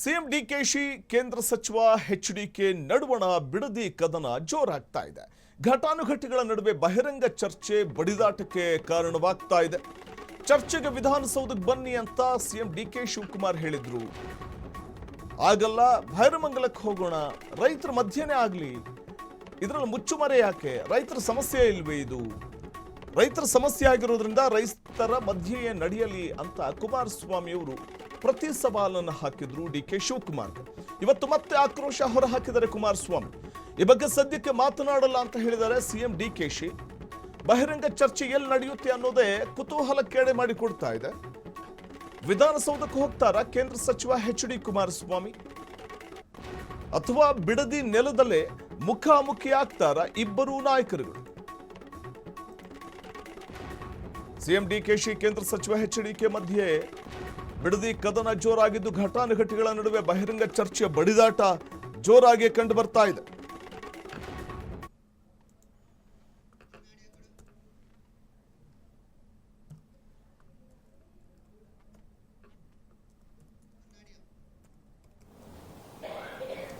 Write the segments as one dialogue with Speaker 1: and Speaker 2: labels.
Speaker 1: CM DKShi ಕೇಂದ್ರ ಸಚಿವ HDK ನಡುವಣ ಬಿಡದಿ ಕದನ ಜೋರಾಗ್ತಾ ಇದೆ. ಘಟಾನುಘಟಿಗಳ ನಡುವೆ ಬಹಿರಂಗ ಚರ್ಚೆ ಬಡಿದಾಟಕ್ಕೆ ಕಾರಣವಾಗ್ತಾ ಇದೆ. ಚರ್ಚೆಗೆ ವಿಧಾನಸೌಧಕ್ಕೆ ಬನ್ನಿ ಅಂತ ಸಿಎಂ ಡಿಕೆ ಶಿವಕುಮಾರ್ ಹೇಳಿದ್ರು. ಆಗಲ್ಲ, ಭೈರಮಂಗಲಕ್ಕೆ ಹೋಗೋಣ, ರೈತರ ಮಧ್ಯನೇ ಆಗ್ಲಿ, ಇದರಲ್ಲಿ ಮುಚ್ಚುಮರೆ ಯಾಕೆ, ರೈತರ ಸಮಸ್ಯೆ ಇಲ್ವೇ, ಇದು ರೈತರ ಸಮಸ್ಯೆ ಆಗಿರೋದ್ರಿಂದ ರೈತರ ಮಧ್ಯೆಯೇ ನಡೆಯಲಿ ಅಂತ ಕುಮಾರಸ್ವಾಮಿ ಅವರು ಪ್ರತಿ ಸವಾಲನ್ನು ಹಾಕಿದ್ರು ಡಿಕೆ ಶಿವಕುಮಾರ್. ಇವತ್ತು ಮತ್ತೆ ಆಕ್ರೋಶ ಹೊರಹಾಕಿದ್ದಾರೆ ಕುಮಾರಸ್ವಾಮಿ. ಈ ಬಗ್ಗೆ ಸದ್ಯಕ್ಕೆ ಮಾತನಾಡಲ್ಲ ಅಂತ ಹೇಳಿದ್ದಾರೆ ಸಿಎಂ ಡಿಕೆಶಿ. ಬಹಿರಂಗ ಚರ್ಚೆ ಎಲ್ಲಿ ನಡೆಯುತ್ತೆ ಅನ್ನೋದೇ ಕುತೂಹಲಕ್ಕೇಡೆ ಮಾಡಿಕೊಡ್ತಾ ಇದೆ. ವಿಧಾನಸೌಧಕ್ಕೆ ಹೋಗ್ತಾರಾ ಕೇಂದ್ರ ಸಚಿವ ಎಚ್.ಡಿ. ಕುಮಾರಸ್ವಾಮಿ ಅಥವಾ ಬಿಡದಿ ನೆಲದಲ್ಲೇ ಮುಖಾಮುಖಿ ಆಗ್ತಾರಾ ಇಬ್ಬರೂ ನಾಯಕರುಗಳು? ಸಿಎಂ ಡಿಕೆಶಿ ಕೇಂದ್ರ ಸಚಿವ ಎಚ್.ಡಿ.ಕೆ ಮಧ್ಯೆ ಬಿಡದಿ ಕದನ ಜೋರಾಗಿದ್ದು ಘಟಾನುಘಟಿಗಳ ನಡುವೆ ಬಹಿರಂಗ ಚರ್ಚೆಯ ಬಡಿದಾಟ ಜೋರಾಗಿ ಕಂಡು ಬರ್ತಾ ಇದೆ.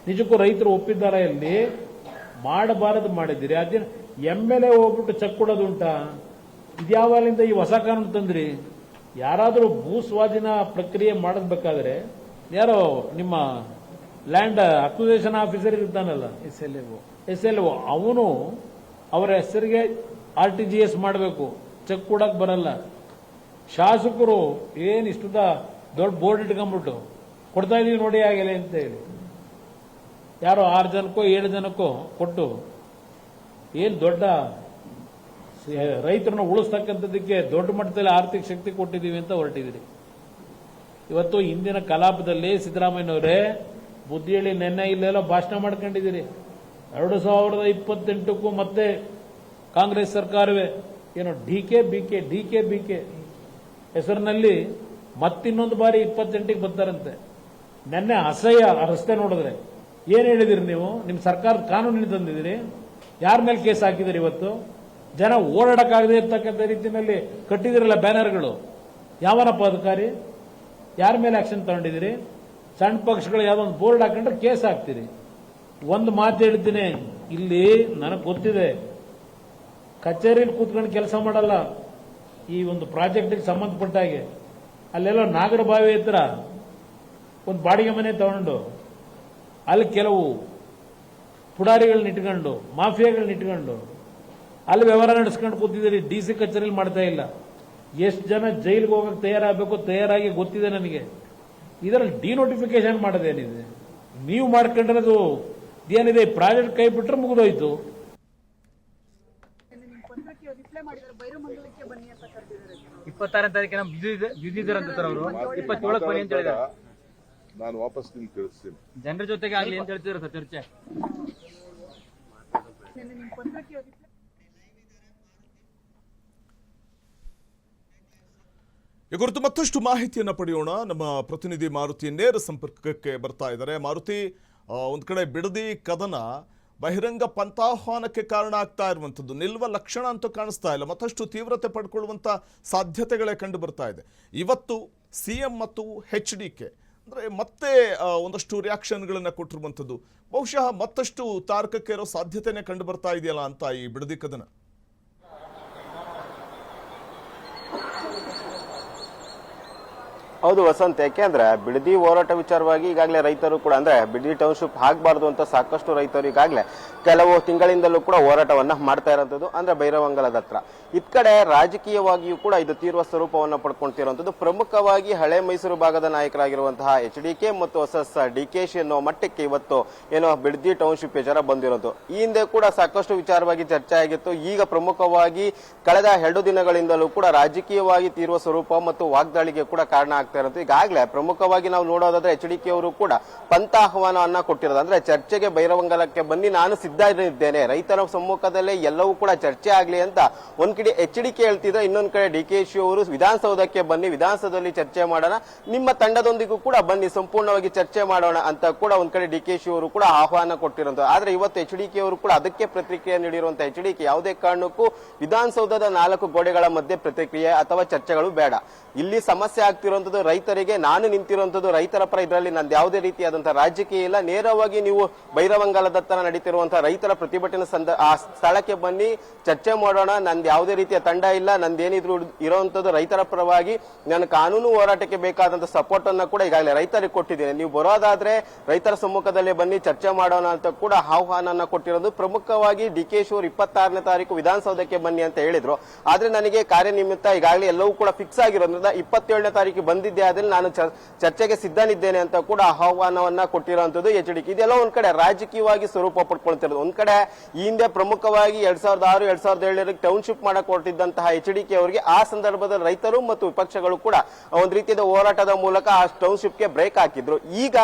Speaker 2: ನಿಜಕ್ಕೂ ರೈತರು ಒಪ್ಪಿದ್ದಾರೆ, ಇಲ್ಲಿ ಮಾಡಬಾರದು ಮಾಡಿದ್ದೀರಿ. ಅದೇ MLA ಹೋಗ್ಬಿಟ್ಟು ಚೆಕ್ ಕೊಡೋದುಂಟಾ? ಇದ್ಯಾವಾಗಲಿಂದ ಈ ಹೊಸ ಕಾನೂನು ತಂದ್ರಿ? ಯಾರಾದರೂ ಭೂ ಸ್ವಾಧೀನ ಪ್ರಕ್ರಿಯೆ ಮಾಡಬೇಕಾದ್ರೆ ಯಾರೋ ನಿಮ್ಮ ಲ್ಯಾಂಡ್ ಅಕ್ವಿಸೇಷನ್ ಆಫೀಸರ್ ಇರ್ತಾನಲ್ಲ, SLO, ಅವನು ಅವರ ಹೆಸರಿಗೆ RTGS ಮಾಡಬೇಕು, ಚೆಕ್ ಕೊಡಕ್ ಬರಲ್ಲ. ಶಾಸಕರು ಏನು ಇಷ್ಟುದ ದೊಡ್ಡ ಬೋರ್ಡ್ ಇಟ್ಕೊಂಡ್ಬಿಟ್ಟು ಕೊಡ್ತಾ ಇದೀವಿ ನೋಡಿ ಆಗಿಲ್ಲ ಅಂತ ಹೇಳಿ ಯಾರೋ 6 ಜನಕ್ಕೋ 7 ಜನಕ್ಕೋ ಕೊಟ್ಟು ಏನು ದೊಡ್ಡ ರೈತರನ್ನ ಉಳಿಸ್ತಕ್ಕಂಥದ್ದಕ್ಕೆ ದೊಡ್ಡ ಮಟ್ಟದಲ್ಲಿ ಆರ್ಥಿಕ ಶಕ್ತಿ ಕೊಟ್ಟಿದ್ದೀವಿ ಅಂತ ಹೊರಟಿದ್ದೀರಿ. ಇವತ್ತು ಇಂದಿನ ಕಲಾಪದಲ್ಲಿ ಸಿದ್ದರಾಮಯ್ಯನವರೇ ಬುದ್ಧಿ ಹೇಳಿ ನೆನ್ನೆ ಇಲ್ಲೆಲ್ಲ ಭಾಷಣ ಮಾಡ್ಕೊಂಡಿದ್ದೀರಿ. 2028ಕ್ಕೂ ಮತ್ತೆ ಕಾಂಗ್ರೆಸ್ ಸರ್ಕಾರವೇ ಏನೋ ಡಿಕೆ ಬಿಕೆ ಹೆಸರಿನಲ್ಲಿ ಮತ್ತಿನ್ನೊಂದು ಬಾರಿ 28ಕ್ಕೆ ಬರ್ತಾರಂತೆ. ನೆನ್ನೆ ಅಸಹ್ಯ ರಸ್ತೆ ನೋಡಿದ್ರೆ ಏನ್ ಹೇಳಿದಿರಿ ನೀವು? ನಿಮ್ಮ ಸರ್ಕಾರದ ಕಾನೂನಿನ ತಂದಿದ್ದೀರಿ, ಯಾರ ಮೇಲೆ ಕೇಸ್ ಹಾಕಿದಿರಿ? ಇವತ್ತು ಜನ ಓಡಾಡಕ್ಕಾಗದೇ ಇರ್ತಕ್ಕಂಥ ರೀತಿಯಲ್ಲಿ ಕಟ್ಟಿದಿರಲ್ಲ ಬ್ಯಾನರ್ಗಳು. ಯಾವನಪ್ಪ ಅಧಿಕಾರಿ? ಯಾರ ಮೇಲೆ ಆಕ್ಷನ್ ತಗೊಂಡಿದ್ದೀರಿ? ಸಣ್ಣ ಪಕ್ಷಗಳು ಯಾವ್ದೊಂದು ಬೋರ್ಡ್ ಹಾಕೊಂಡ್ರೆ ಕೇಸ್ ಹಾಕ್ತೀರಿ. ಒಂದು ಮಾತು ಹೇಳ್ತೀನಿ, ಇಲ್ಲಿ ನನಗೆ ಗೊತ್ತಿದೆ, ಕಚೇರಿಯಲ್ಲಿ ಕೂತ್ಕೊಂಡು ಕೆಲಸ ಮಾಡಲ್ಲ. ಈ ಒಂದು ಪ್ರಾಜೆಕ್ಟಿಗೆ ಸಂಬಂಧಪಟ್ಟ ಹಾಗೆ ಅಲ್ಲೆಲ್ಲ ನಾಗರಬಾವಿ ಹತ್ರ ಒಂದು ಬಾಡಿಗೆ ಮನೆ ತಗೊಂಡು ಅಲ್ಲಿ ಕೆಲವು ಪುಡಾರಿಗಳನ್ನ ಇಟ್ಕೊಂಡು ಮಾಫಿಯಾಗಳನ್ನ ಇಟ್ಕೊಂಡು ಅಲ್ಲಿ ವ್ಯವಹಾರ ನಡೆಸ್ಕೊಂಡು ಕೂತಿದ್ದೀರಿ. DC ಕಚೇರಿಯಲ್ಲಿ ಮಾಡ್ತಾ ಇಲ್ಲ. ಎಷ್ಟು ಜನ ಜೈಲಿಗೆ ಹೋಗಕ್ಕೆ ತಯಾರಾಗಿ ಗೊತ್ತಿದೆ ನನಗೆ. ಇದರಲ್ಲಿ ಡಿನೋಟಿಫಿಕೇಶನ್ ಮಾಡೋದೇನಿದೆ? ನೀವು ಮಾಡ್ಕೊಂಡಿರೋದು ಏನಿದೆ, ಪ್ರಾಜೆಕ್ಟ್ ಕೈ ಬಿಟ್ರೆ ಮುಗಿದೋಯ್ತು.
Speaker 3: 26ನೇ ತಾರೀಕಿನ ಬಿದ್ದಿದ್ದಾರಂತ ಸರ್ ಅವರು. 27ಕ್ಕೆ ಬನ್ನಿ ಅಂತ ಹೇಳಿದ್ದಾರೆ.
Speaker 4: ನಾನು ವಾಪಸ್ ನಿಮ್ಗೆ ತಿಳಿಸ್ತೀನಿ.
Speaker 3: ಜನರ ಜೊತೆಗೆ ಆಗ್ಲಿ ಅಂತ ಹೇಳ್ತಿದ್ರು ಸರ್ ಚರ್ಚೆ.
Speaker 1: ಈ ಕುರಿತು ಮತ್ತಷ್ಟು ಮಾಹಿತಿಯನ್ನು ಪಡೆಯೋಣ. ನಮ್ಮ ಪ್ರತಿನಿಧಿ ಮಾರುತಿ ನೇರ ಸಂಪರ್ಕಕ್ಕೆ ಬರ್ತಾ ಇದ್ದಾರೆ. ಮಾರುತಿ, ಒಂದು ಕಡೆ ಬಿಡದಿ ಕದನ ಬಹಿರಂಗ ಪಂಥಾಹ್ವಾನಕ್ಕೆ ಕಾರಣ ಆಗ್ತಾ ಇರುವಂಥದ್ದು, ನಿಲ್ಲುವ ಲಕ್ಷಣ ಅಂತೂ ಕಾಣಿಸ್ತಾ ಇಲ್ಲ, ಮತ್ತಷ್ಟು ತೀವ್ರತೆ ಪಡ್ಕೊಳ್ಳುವಂಥ ಸಾಧ್ಯತೆಗಳೇ ಕಂಡು ಬರ್ತಾ ಇದೆ. ಇವತ್ತು CM ಮತ್ತು HDK ಅಂದರೆ ಮತ್ತೆ ಒಂದಷ್ಟು ರಿಯಾಕ್ಷನ್ಗಳನ್ನು ಕೊಟ್ಟಿರುವಂಥದ್ದು, ಬಹುಶಃ ಮತ್ತಷ್ಟು ತಾರಕಕ್ಕೆ ಇರೋ ಸಾಧ್ಯತೆನೇ ಕಂಡು ಬರ್ತಾ ಇದೆಯಲ್ಲ ಅಂತ ಈ ಬಿಡದಿ ಕದನ.
Speaker 5: ಹೌದು ವಸಂತ್, ಯಾಕೆಂದ್ರೆ ಬಿಡದಿ ಹೋರಾಟ ವಿಚಾರವಾಗಿ ಈಗಾಗಲೇ ರೈತರು ಕೂಡ ಅಂದ್ರೆ ಬಿಡದಿ ಟೌನ್ಶಿಪ್ ಆಗಬಾರ್ದು ಅಂತ ಸಾಕಷ್ಟು ರೈತರು ಈಗಾಗಲೇ ಕೆಲವು ತಿಂಗಳಿಂದಲೂ ಕೂಡ ಹೋರಾಟವನ್ನ ಮಾಡ್ತಾ ಇರುವಂತದ್ದು ಅಂದ್ರೆ ಭೈರವಂಗಲದ ಹತ್ರ. ಇತ್ ಕಡೆ ರಾಜಕೀಯವಾಗಿಯೂ ಕೂಡ ಇದು ತೀವ್ರ ಸ್ವರೂಪವನ್ನ ಪಡ್ಕೊಳ್ತಿರುವಂತದ್ದು. ಪ್ರಮುಖವಾಗಿ ಹಳೆ ಮೈಸೂರು ಭಾಗದ ನಾಯಕರಾಗಿರುವಂತಹ HDK ಮತ್ತು DKಶ ಅನ್ನೋ ಮಟ್ಟಕ್ಕೆ ಇವತ್ತು ಏನೋ ಬಿಡದಿ ಟೌನ್ಶಿಪ್ ವಿಚಾರ ಬಂದಿರೋದು. ಈ ಹಿಂದೆ ಕೂಡ ಸಾಕಷ್ಟು ವಿಚಾರವಾಗಿ ಚರ್ಚೆ ಆಗಿತ್ತು. ಈಗ ಪ್ರಮುಖವಾಗಿ ಕಳೆದ 2 ದಿನಗಳಿಂದಲೂ ಕೂಡ ರಾಜಕೀಯವಾಗಿ ತೀವ್ರ ಸ್ವರೂಪ ಮತ್ತು ವಾಗ್ದಾಳಿಗೆ ಕೂಡ ಕಾರಣ ಆಗ್ತಾ ಇರೋದು. ಈಗಾಗಲೇ ಪ್ರಮುಖವಾಗಿ ನಾವು ನೋಡೋದಾದ್ರೆ HDK ಅವರು ಕೂಡ ಪಂಥ ಆಹ್ವಾನವನ್ನ ಕೊಟ್ಟಿರೋದು. ಅಂದ್ರೆ ಚರ್ಚೆಗೆ ಭೈರವಂಗಲಕ್ಕೆ ಬನ್ನಿ, ನಾನು ಸಿದ್ಧ ಇದ್ದೇನೆ, ರೈತರ ಸಮ್ಮುಖದಲ್ಲೇ ಎಲ್ಲವೂ ಕೂಡ ಚರ್ಚೆ ಆಗ್ಲಿ ಅಂತ ಒಂದ್ ಒಂದ್ ಕಡೆ HDK ಹೇಳ್ತಿದ್ರೆ, ಇನ್ನೊಂದ್ ಕಡೆ DKಶಿ ಅವರು ವಿಧಾನಸೌಧಕ್ಕೆ ಬನ್ನಿ, ವಿಧಾನಸೌಧದಲ್ಲಿ ಚರ್ಚೆ ಮಾಡೋಣ, ನಿಮ್ಮ ತಂಡದೊಂದಿಗೂ ಕೂಡ ಬನ್ನಿ, ಸಂಪೂರ್ಣವಾಗಿ ಚರ್ಚೆ ಮಾಡೋಣ ಅಂತ ಕೂಡ ಒಂದ್ ಕಡೆ DKಶಿ ಅವರು ಕೂಡ ಆಹ್ವಾನ ಕೊಟ್ಟಿರುವಂತ. ಆದ್ರೆ ಇವತ್ತು HDK ಅವರು ಕೂಡ ಅದಕ್ಕೆ ಪ್ರತಿಕ್ರಿಯೆ ನೀಡಿರುವಂತ HDK ಯಾವುದೇ ಕಾರಣಕ್ಕೂ ವಿಧಾನಸೌಧದ 4 ಗೋಡೆಗಳ ಮಧ್ಯೆ ಪ್ರತಿಕ್ರಿಯೆ ಅಥವಾ ಚರ್ಚೆಗಳು ಬೇಡ. ಇಲ್ಲಿ ಸಮಸ್ಯೆ ಆಗ್ತಿರುವಂತದ್ದು ರೈತರಿಗೆ, ನಾನು ನಿಂತಿರುವಂತದ್ದು ರೈತರ ಪರ, ಇದರಲ್ಲಿ ನಂದು ಯಾವುದೇ ರೀತಿಯಾದಂತಹ ರಾಜಕೀಯ ಇಲ್ಲ. ನೇರವಾಗಿ ನೀವು ಬೈರವಂಗಲದತ್ತ ನಡೀತಿರುವಂತಹ ರೈತರ ಪ್ರತಿಭಟನೆ ಆ ಸ್ಥಳಕ್ಕೆ ಬನ್ನಿ, ಚರ್ಚೆ ಮಾಡೋಣ. ನಂದು ಯಾವುದೇ ರೀತಿಯ ತಂಡ ಇಲ್ಲ, ನಂದೇನಿದ್ರು ಇರುವಂತದ್ದು ರೈತರ ಪರವಾಗಿ. ನಾನು ಕಾನೂನು ಹೋರಾಟಕ್ಕೆ ಬೇಕಾದಂತ ಸಪೋರ್ಟ್ ಅನ್ನ ಕೂಡ ಈಗಾಗಲೇ ರೈತರಿಗೆ ಕೊಟ್ಟಿದ್ದೇನೆ. ನೀವು ಬರೋದಾದ್ರೆ ರೈತರ ಸಮ್ಮುಖದಲ್ಲೇ ಬನ್ನಿ, ಚರ್ಚೆ ಮಾಡೋಣ ಅಂತ ಕೂಡ ಆಹ್ವಾನ ಕೊಟ್ಟಿರೋದು. ಪ್ರಮುಖವಾಗಿ DKಶಿ ಅವರು 26ನೇ ತಾರೀಕು ವಿಧಾನಸೌಧಕ್ಕೆ ಬನ್ನಿ ಅಂತ ಹೇಳಿದ್ರು. ಆದ್ರೆ ನನಗೆ ಕಾರ್ಯನಿಮಿತ್ತ ಈಗಾಗಲೇ ಎಲ್ಲವೂ ಕೂಡ ಫಿಕ್ಸ್ ಆಗಿರೋದ್ರಿಂದ 27ನೇ ತಾರೀಕು ಬಂದಿದ್ದೆ, ಆದ್ರೆ ನಾನು ಚರ್ಚೆಗೆ ಸಿದ್ಧನಿದ್ದೇನೆ ಅಂತ ಕೂಡ ಆಹ್ವಾನವನ್ನ ಕೊಟ್ಟಿರುವಂತದ್ದು HDK. ಇದೆಲ್ಲ ಒಂದ್ ಕಡೆ ರಾಜಕೀಯವಾಗಿ ಸ್ವರೂಪ ಪಡ್ಕೊಳ್ತಿರೋದು. ಒಂದ್ ಕಡೆ ಈ ಹಿಂದೆ ಪ್ರಮುಖವಾಗಿ 2006, 2007 ಟೌನ್ಶಿಪ್ ಮಾಡಕ್ ಹೊರಟಿದ್ದಂತಹ HDK ಅವರಿಗೆ ಆ ಸಂದರ್ಭದಲ್ಲಿ ರೈತರು ಮತ್ತು ವಿಪಕ್ಷಗಳು ಕೂಡ ಒಂದ್ ರೀತಿಯ ಹೋರಾಟದ ಮೂಲಕ ಆ ಟೌನ್ಶಿಪ್ಗೆ ಬ್ರೇಕ್ ಹಾಕಿದ್ರು. ಈಗ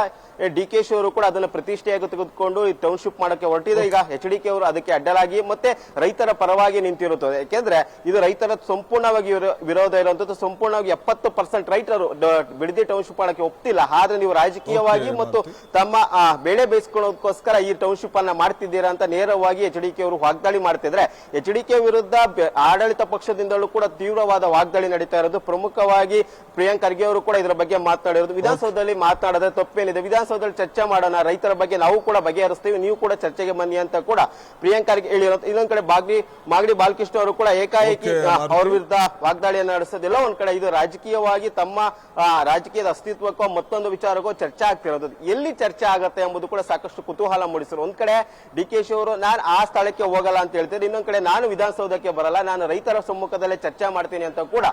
Speaker 5: DKಶಿ ಅವರು ಕೂಡ ಅದನ್ನ ಪ್ರತಿಷ್ಠೆಯಾಗಿ ತೆಗೆದುಕೊಂಡು ಈ ಟೌನ್ಶಿಪ್ ಮಾಡಕ್ಕೆ ಹೊರಟಿದೆ. ಈಗ HDK ಅವರು ಅದಕ್ಕೆ ಅಡ್ಡಲಾಗಿ ಮತ್ತೆ ರೈತರ ಪರವಾಗಿ ನಿಂತಿರುತ್ತದೆ. ಯಾಕೆಂದ್ರೆ ಇದು ರೈತರ ಸಂಪೂರ್ಣವಾಗಿ ವಿರೋಧ ಇರುವಂತದ್ದು. ಸಂಪೂರ್ಣವಾಗಿ 70% ರೈತರು ಬಿಡದಿ ಟೌನ್ಶಿಪ್ ಮಾಡಕ್ಕೆ ಒಪ್ತಿಲ್ಲ. ಆದ್ರೆ ನೀವು ರಾಜಕೀಯವಾಗಿ ಮತ್ತು ತಮ್ಮ ಬೆಳೆ ಬೇಯಿಸ್ಕೊಳ್ಳೋದಕ್ಕೋಸ್ಕರ ಈ ಟೌನ್ಶಿಪ್ ಅನ್ನ ಮಾಡ್ತಿದ್ದೀರಾ ಅಂತ ನೇರವಾಗಿ HDK ಅವರು ವಾಗ್ದಾಳಿ ಮಾಡ್ತಿದ್ರೆ, HDK ವಿರುದ್ಧ ಆಡಳಿತ ಪಕ್ಷದಿಂದಲೂ ಕೂಡ ತೀವ್ರವಾದ ವಾಗ್ದಾಳಿ ನಡೀತಾ ಇರೋದು. ಪ್ರಮುಖವಾಗಿ ಪ್ರಿಯಾಂಕ್ ಖರ್ಗೆ ಅವರು ಕೂಡ ಇದರ ಬಗ್ಗೆ ಮಾತನಾಡಿರೋದು. ವಿಧಾನಸೌಧದಲ್ಲಿ ಮಾತನಾಡದೆ ತಪ್ಪೇನಿದೆ, ವಿಧಾನಸೌಧದಲ್ಲಿ ಚರ್ಚೆ ಮಾಡೋಣ, ರೈತರ ಬಗ್ಗೆ ನಾವು ಕೂಡ ಬಗೆಹರಿಸ್ತೀವಿ, ನೀವು ಕೂಡ ಚರ್ಚೆಗೆ ಬನ್ನಿ ಅಂತ ಕೂಡ ಪ್ರಿಯಾಂಕ್ ಖರ್ಗೆ ಹೇಳಿರೋದು. ಇನ್ನೊಂದ್ ಕಡೆ ಮಾಗಡಿ ಬಾಲಕೃಷ್ಣ ಅವರು ಕೂಡ ಏಕಾಏಕಿ ಅವ್ರ ವಿರುದ್ಧ ವಾಗ್ದಾಳಿಯನ್ನು ನಡೆಸೋದಿಲ್ಲ. ಒಂದ್ ಕಡೆ ಇದು ರಾಜಕೀಯವಾಗಿ ತಮ್ಮ ರಾಜಕೀಯದ ಅಸ್ತಿತ್ವಕ್ಕೋ ಮತ್ತೊಂದು ವಿಚಾರಕ್ಕೋ ಚರ್ಚೆ ಆಗ್ತಿರೋದು. ಎಲ್ಲಿ ಚರ್ಚೆ ಆಗತ್ತೆ ಎಂಬುದು ಕೂಡ ಸಾಕಷ್ಟು ಕುತೂಹಲ ಮೂಡಿಸಿರು. ಒಂದ್ ಕಡೆ DKಶಿ ಅವರು ನಾನು ಆ ಸ್ಥಳಕ್ಕೆ ಹೋಗಲ್ಲ ಅಂತ ಹೇಳ್ತಾರೆ, ಇನ್ನೊಂದ್ ಕಡೆ ನಾನು ವಿಧಾನಸೌಧಕ್ಕೆ ಬರಲ್ಲ, ನಾನು ರೈತರ ಸಮ್ಮುಖದಲ್ಲೇ ಚರ್ಚೆ ಮಾಡ್ತೀನಿ ಅಂತ ಕೂಡ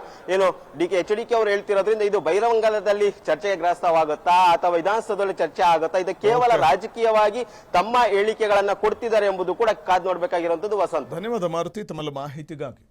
Speaker 5: HDK ಅವರು ಹೇಳ್ತಿರೋದ್ರಿಂದ ಇದು ಬೈರವಂಗಲದಲ್ಲಿ ಚರ್ಚೆಗೆ ಗ್ರಸ್ತವಾಗುತ್ತಾ ಅಥವಾ ವಿಧಾನಸೌಧದಲ್ಲಿ ಚರ್ಚೆ ಆಗುತ್ತಾ, ಇದು ಕೇವಲ ರಾಜಕೀಯವಾಗಿ ತಮ್ಮ ಹೇಳಿಕೆಗಳನ್ನ ಕೊಡ್ತಿದ್ದಾರೆ ಎಂಬುದು ಕೂಡ ಕಾದ್ ನೋಡ್ಬೇಕಾಗಿರುವಂತದ್ದು. ವಸಂತ್,
Speaker 1: ಧನ್ಯವಾದ ಮಾರುತಿ ತಮ್ಮ ಮಾಹಿತಿಗಾಗಿ.